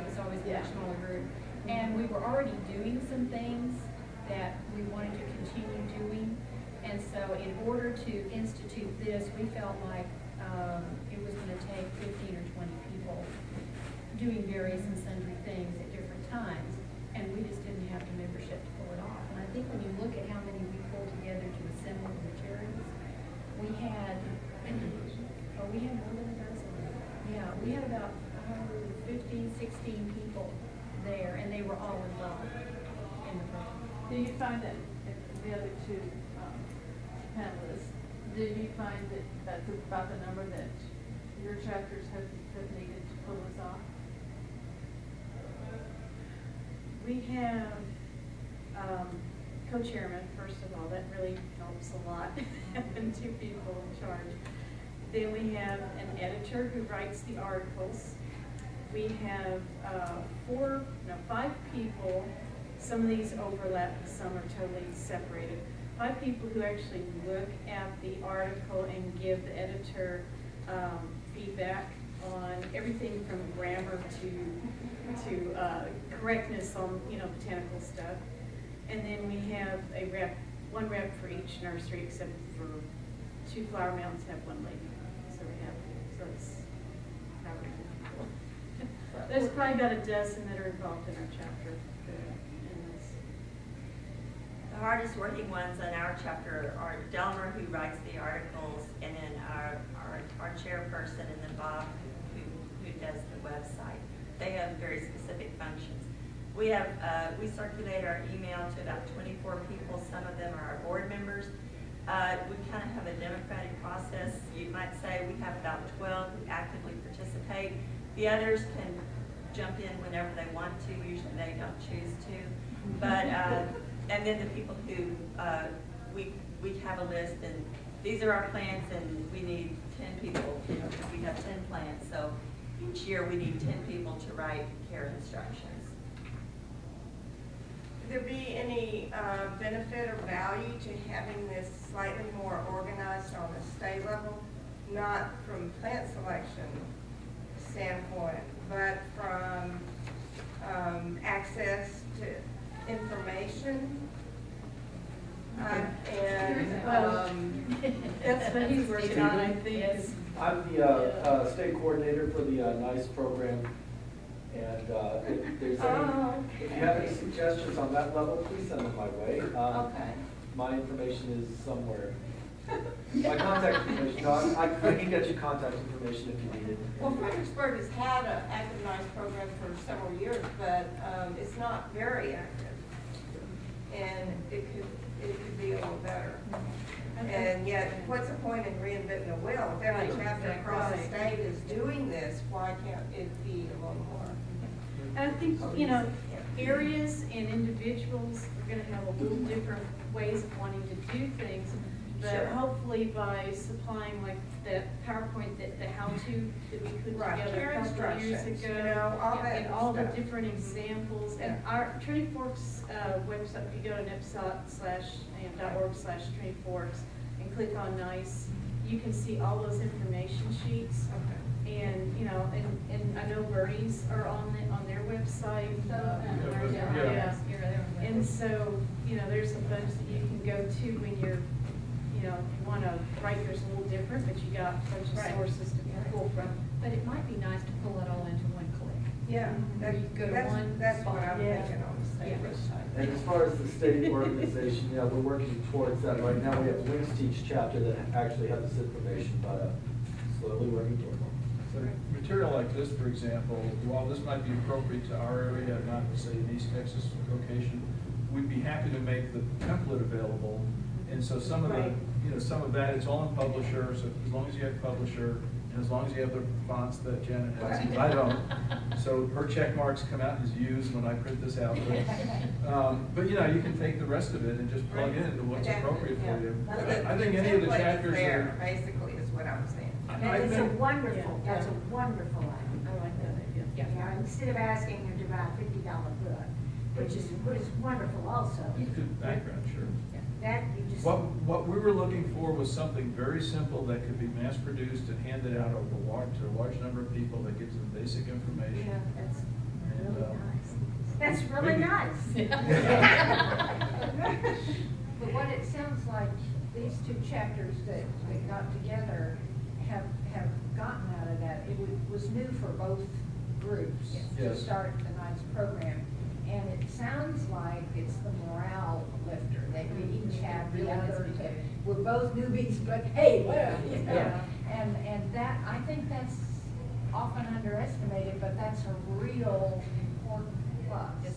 It's always a much smaller group. And we were already doing some things that we wanted to continue doing. And so in order to institute this, we felt like it was going to take 15 or 20 people doing various and sundry things at different times. And we just didn't have the membership to pull it off. And I think when you look at how many we pulled together to assemble the materials, we had more than a dozen. Yeah, we had about 15, 16 people there, and they were all involved in the program. Do you find that the other 2 panelists, do you find that that's about the number that your chapters have needed to pull this off? We have co-chairman, first of all, that really helps a lot, and 2 people in charge. Then we have an editor who writes the articles. We have 5 people Some of these overlap, some are totally separated. By people who actually look at the article and give the editor feedback on everything from grammar to correctness on, you know, botanical stuff. And then we have a rep, one rep for each nursery, except for 2 flower mounds have 1 lady. So we have, so it's however many people. There's probably about a dozen that are involved in our chapter. In this. The hardest working ones in our chapter are Delmer, who writes the articles, and then our chairperson, and then Bob, who does the website. They have very specific functions. We have we circulate our email to about 24 people. Some of them are our board members. We kind of have a democratic process. You might say we have about 12 who actively participate. The others can jump in whenever they want to. Usually they don't choose to. But and then the people who we have a list, and these are our plants, and we need 10 people. You know, because we have 10 plants, so each year we need 10 people to write care instructions. Would there be any benefit or value to having this slightly more organized on the state level, not from plant selection standpoint, but from access to information? That's what he's working on, I think. Yes. I'm the state coordinator for the NICE program, and if there's if you have any suggestions on that level, please send them my way. Okay. My information is somewhere. My contact information, no, I can get you contact information if you need it. Well, Fredericksburg has had an active NICE program for several years, but it's not very active. And it could be a little better. And yet, what's the point in reinventing the wheel? If every chapter across the state is doing this, why can't it be a little more? I think, you know, areas and individuals are going to have a little different ways of wanting to do things. But Sure. hopefully by supplying like the PowerPoint, the how-to that we put Right. together a couple of years Instructions, ago, you know, all that and all the stuff. different examples. And Yeah. our Trinity Forks website, if you go to nepsot.org/Trinity Forks and click on NICE, you can see all those information sheets. Okay. And, you know, and I know Bernie's are on their website. Yeah. And so, you know, there's a bunch that you can go to when you're, you know, if you want to write yours a little different, but you got a bunch of Right. sources to pull from. But it might be nice to pull it all into one click. Yeah, You go to one that's what spot. I'm Yeah. thinking on the state Yeah. website. And as far as the state organization, yeah, we're working towards that. Right now, we have Wings Teach chapter that actually has this information, but slowly working towards it. So material like this, for example, while this might be appropriate to our area, not to say an East Texas location, we'd be happy to make the template available. And so some of the, Right. you know, some of that, it's all in Publisher, so as long as you have Publisher, and as long as you have the fonts that Janet has, 'cause I don't. So her check marks come out as used when I print this out. But you know, you can take the rest of it and just plug in into what's appropriate for you. I think any of the chapters there, are. basically, is what I'm saying. I It's a think- wonderful, Yeah. that's a wonderful item. I like that idea. Yeah, instead of asking them to buy a $50 book, which is wonderful also. Good background, sure. That you just. What we were looking for was something very simple that could be mass produced and handed out over to a large number of people that gives them basic information. Yeah, that's And, really nice. That's really maybe- nice. But what it sounds like, these 2 chapters that got together have gotten out of that, was new for both groups to Yes. start the NICE program. And it sounds like it's the morale lifter, that we each have the other, we're both newbies, but hey, you know. Yeah. And that, I think that's often underestimated, but that's a real important plus.